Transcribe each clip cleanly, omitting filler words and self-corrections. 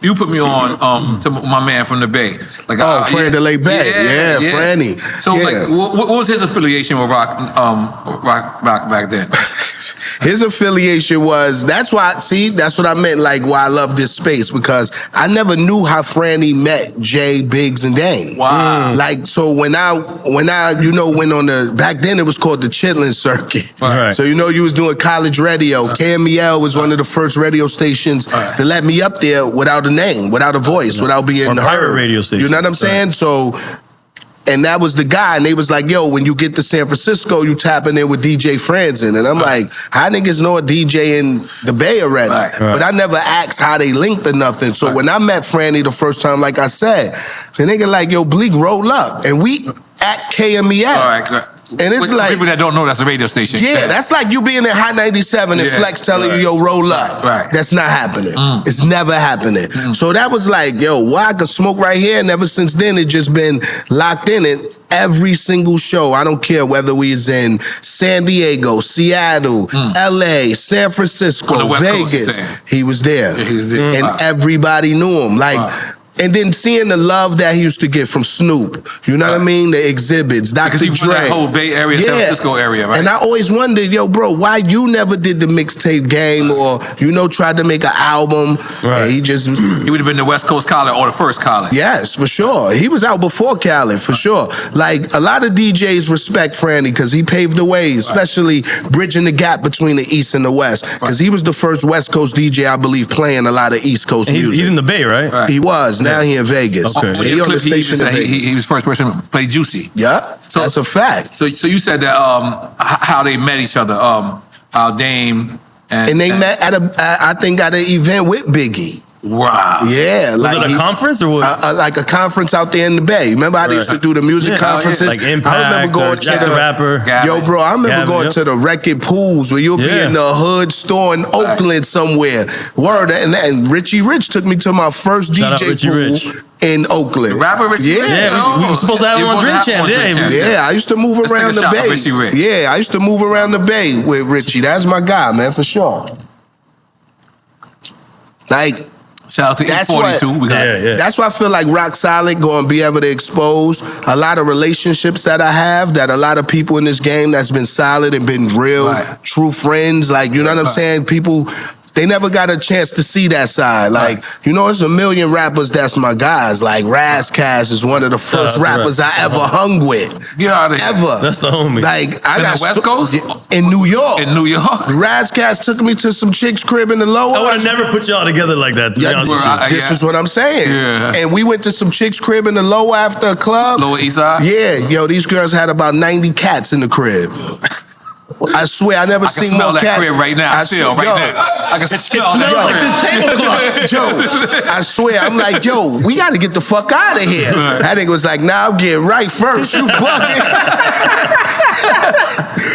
You put me on to my man from the Bay. Like, Franny the Late Bay. Yeah, Franny. So, like, what was his affiliation with rock back then? His affiliation was, that's what I meant, like, why I love this space, because I never knew how Franny met Jay, Biggs, and Dane. Wow. Like, so when I went on back then it was called the Chitlin Circuit. Right. So, you was doing college radio. KMEL was one of the first radio stations to let me up there without a name, without a voice, without being heard. Radio station. You know what I'm saying? So, and that was the guy, and they was like, yo, when you get to San Francisco, you tapping in with DJ Franen. And I'm like, how niggas know a DJ in the Bay already? Right. But I never asked how they linked or nothing. So when I met Franny the first time, like I said, the nigga like, yo, Bleek, roll up. And we at KMEL. All right. And it's like, people that don't know, that's a radio station. Yeah, that's like you being in Hot 97 and Flex telling you, yo, roll up. Right. That's not happening. It's never happening. So that was like, yo, well, I could smoke right here. And ever since then, it just been locked in it. Every single show, I don't care whether we was in San Diego, Seattle, LA, San Francisco, Vegas. He was there. Yeah, he was there. And everybody knew him. Like, and then seeing the love that he used to get from Snoop, you know what I mean? The exhibits, Dr. Dre. Because he that whole Bay Area, San Francisco area, right? And I always wondered, yo, bro, why you never did the mixtape game or, tried to make an album? Right. He would have been the West Coast Khaled or the first Khaled. Yes, for sure. He was out before Khaled, for sure. Like, a lot of DJs respect Franny because he paved the way, especially bridging the gap between the East and the West. Because he was the first West Coast DJ, I believe, playing a lot of East Coast music. He's in the Bay, right? He was. Now he in Vegas. Okay. He on the station he was first person to play Juicy. Yeah, so that's a fact. So you said that how they met each other, how Dame and they met at I think at an event with Biggie. Wow. Yeah. Was it a conference or what? Like a conference out there in the Bay. Remember how they used to do the music conferences? Like Impact, I remember going to the rapper. Yo, bro, I remember going to the record pools where you'll be in the hood store in Oakland somewhere. Word. And Richie Rich took me to my first DJ pool in Oakland. The rapper Richie Rich? Yeah, we were supposed to have him on Drink Champs. Yeah, I used to move around the Bay. Richie Rich. Yeah, I used to move around the Bay with Richie. That's my guy, man, for sure. Like, shout out to E42. That's why I feel like Rock Solid going to be able to expose a lot of relationships that I have, that a lot of people in this game that's been solid and been real, true friends. Like, you know what I'm saying? People, they never got a chance to see that side. Like, there's a million rappers that's my guys. Like, Razkaz is one of the first rappers I ever hung with. Get out of here. Ever. That's the homie. Like, I got the West Coast? In New York. In New York. Razkaz took me to some chick's crib in the Lower. I would have never put y'all together like that, to be honest with you. This is what I'm saying. Yeah. And we went to some chick's crib in the Lower after a club. Lower East Side? Yeah. Yo, these girls had about 90 cats in the crib. I swear, I never seen more cats. I can smell that crib right now. I can smell that. Joe, I swear, I'm like, yo, we got to get the fuck out of here. That nigga was like, nah, I'm getting right first. You bugging.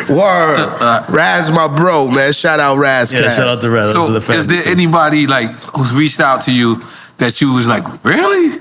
Word. Raz, my bro, man. Shout out Raz. Yeah, shout out to Raz. So, is there anybody like who's reached out to you that you was like, really?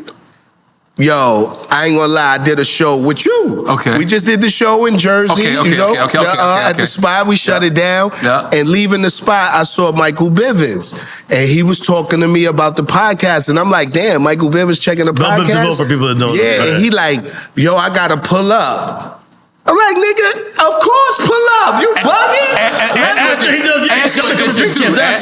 Yo, I ain't gonna lie, I did a show with you. Okay. We just did the show in Jersey, at the spot, we shut it down. Yeah. And leaving the spot, I saw Michael Bivins. And he was talking to me about the podcast. And I'm like, damn, Michael Bivins checking the podcast? For people that don't know. Yeah, and he like, yo, I gotta pull up. I'm like, nigga, of course, pull up. You bugging?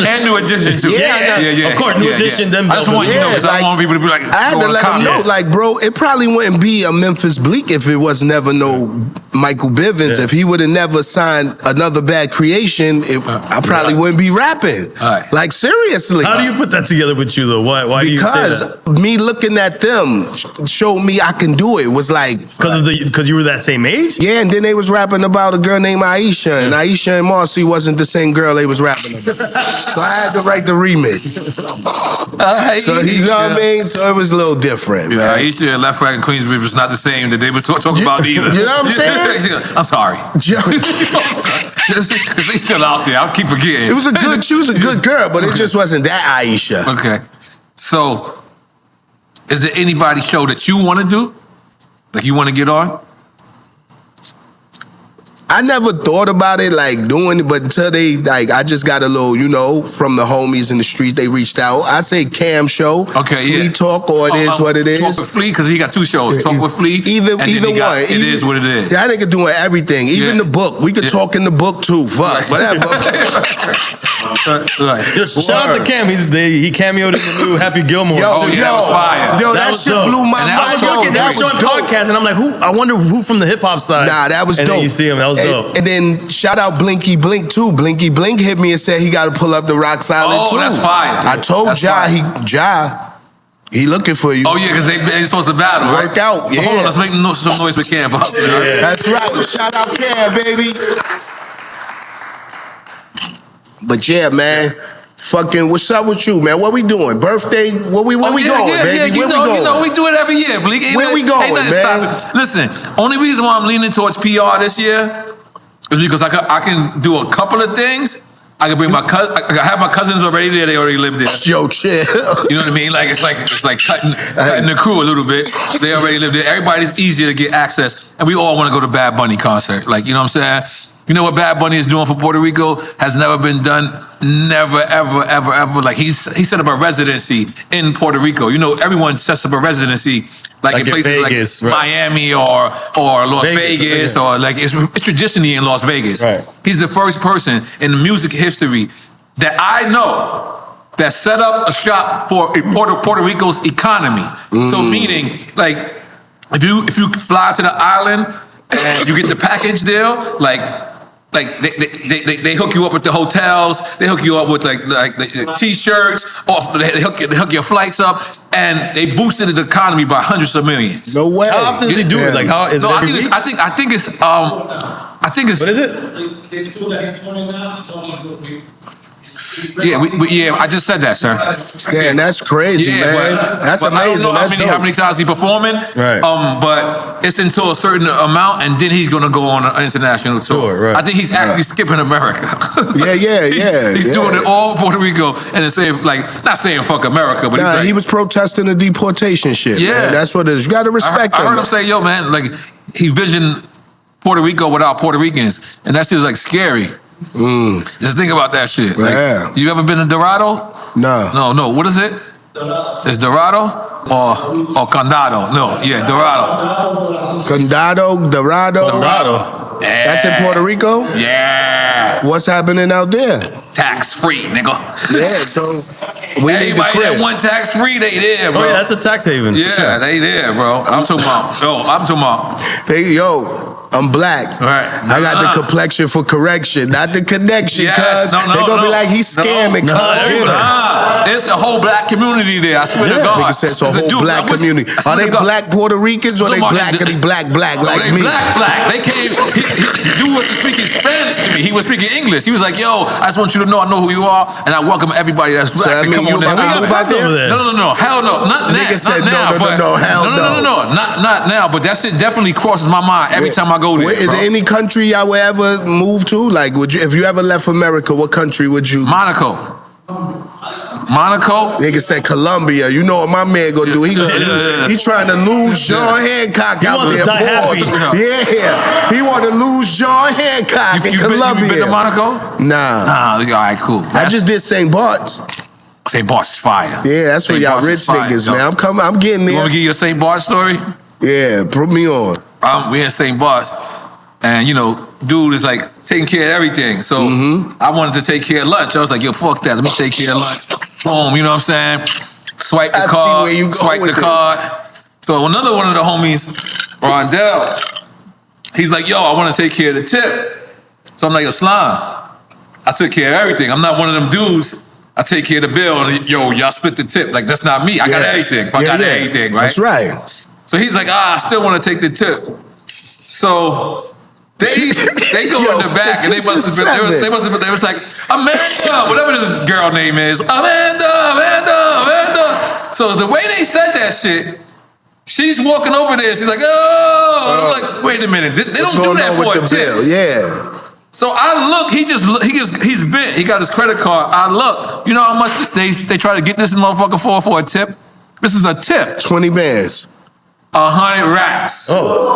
And New Edition too. Yeah. Of course, New Edition. Then I just want you to know, because I don't want people to be like, I had to let them know, like, bro, it probably wouldn't be a Memphis Bleek if it was never no Michael Bivins. If he would have never signed Another Bad Creation, I probably wouldn't be rapping. Like, seriously. How do you put that together with you, though? Why do you say that? Because me looking at them showed me I can do it. It was like... Because you were that same age? Yeah, and then they was rapping about a girl named Aisha, and Aisha and Marcy wasn't the same girl they was rapping about. So I had to write the remix. So you know what I mean? So it was a little different. Yeah, Aisha and Left Rack and Queensbridge was not the same that they was talking about either. You know what I'm saying? I'm sorry. She's still out there. I'll keep forgetting. She was a good girl, but it just wasn't that Aisha. Okay. So, is there anybody show that you want to do? Like you want to get on? I never thought about it like doing it, but until they like, I just got a little, you know, from the homies in the street. They reached out. I say Cam show. Okay, yeah. Flea talk, or it is what it is. Talk with Flea because he got 2 shows. Talk with Flea. Either one. It is what it is. That nigga doing everything. Even the book. We could talk in the book too. Fuck, whatever. Yo, shout out to Cam. He cameoed in the new Happy Gilmore. That was fire. Yo, that shit dope. blew my mind. That was dope. Podcast, and I'm like, I wonder who from the hip hop side. Nah, that was and dope. Then you see him. That was dope. And then shout out Blinky Blink too. Blinky Blink hit me and said he got to pull up the Rock Island too. Oh, that's fire. I told he looking for you. Oh yeah, because they supposed to battle. Work out. Yeah. Hold on, let's make some noise with Cam. That's right. Shout out Cam, baby. But yeah, man. Fucking, what's up with you, man? What we doing? Birthday? Where we going, baby? Yeah, Where we going? You know, we do it every year, Bleek. Where we going, man? Listen, only reason why I'm leaning towards PR this year is because I can do a couple of things. I can bring my cousin. I have my cousins already there. They already live there. Yo, chill. You know what I mean? Like it's like cutting the crew a little bit. They already live there. Everybody's easier to get access, and we all want to go to Bad Bunny concert. Like, you know what I'm saying? You know what Bad Bunny is doing for Puerto Rico has never been done. Never, ever, ever, ever. Like he set up a residency in Puerto Rico. You know, everyone sets up a residency like in places Vegas, like Miami or Las Vegas yeah. or like it's traditionally in Las Vegas. Right. He's the first person in music history that I know that set up a shop for Puerto Rico's economy. So meaning, like, if you fly to the island and you get the package deal, like they hook you up with the hotels, they hook you up with like the t-shirts, or they hook your flights up, and they boosted the economy by hundreds of millions. No way. How often does he do it? Like how is it every week? I think it's What is it? It's true that he's doing it now. So yeah, I just said that, sir. Yeah, and that's crazy, man. That's amazing. I don't know that's how many times he's performing. Right. But it's until a certain amount, and then he's gonna go on an international tour. Right. I think he's actually skipping America. He's doing it all Puerto Rico, and it's saying not saying fuck America, but he's like, he was protesting the deportation shit. Yeah, man. That's what it is. You got to respect him. I heard him say, "Yo, man, like he visioned Puerto Rico without Puerto Ricans, and that's just like scary." Just think about that shit. Like, Yeah. you ever been to Dorado? No. What is it? Is Dorado or Condado? No, yeah, Dorado. Dorado. Yeah. That's in Puerto Rico? Yeah. What's happening out there? Tax free, nigga. Yeah, so we need the Everybody crib. that want tax free, they there, bro. Oh yeah, that's a tax haven. Yeah, they there, bro. I'm talking about. I'm black. Right. I got the complexion for correction, not the connection, Yes, cuz. no, They're going to be like, he's scamming, cuz. It's a whole black community there. I swear to God. Nigga said it's a whole black community. Are they black Puerto Ricans or they black like me? Black. They came. Dude wasn't speaking Spanish to me. He was speaking English. He was like, "Yo, I just want you to know I know who you are, and I welcome everybody that's black I to mean, come on this." move out there? No, hell no, not now. Nigga said not now, no, hell no. Not now. But that shit definitely crosses my mind every time I go there. Is there any country I would ever move to? Like, would you, if you ever left America, what country would you? Monaco. Nigga said Colombia. You know what my man gonna do? He trying to lose John Hancock out there. Yeah, he want to lose John Hancock in Colombia. You been to Monaco? Nah. All right, cool. I just did St. Barts. St. Barts is fire. Yeah, that's for y'all rich niggas, man. I'm getting there. You want me to give you a St. Barts story? Yeah, put me on. We in St. Barts, and you know, dude is like taking care of everything. So I wanted to take care of lunch. I was like, yo, fuck that. Let me take care of lunch. Boom, you know what I'm saying? Swipe the card. Swipe the card. So another one of the homies, Rondell, he's like, yo, I want to take care of the tip. So I'm like, yo, Slime, I took care of everything. I'm not one of them dudes. I take care of the bill, and yo, y'all split the tip. Like, that's not me. I got everything. I got everything, right? That's right. So he's like, I still want to take the tip. So they go in the back, and they must have been. They was like, Amanda, whatever this girl name is, Amanda. So the way they said that shit, she's walking over there. She's like, oh, I'm like, wait a minute, they don't do that for a tip. Yeah. So I look, he's bent. He got his credit card. I look, you know how much they try to get this motherfucker for a tip? This is a tip. 20 bands. 100 racks. Oh.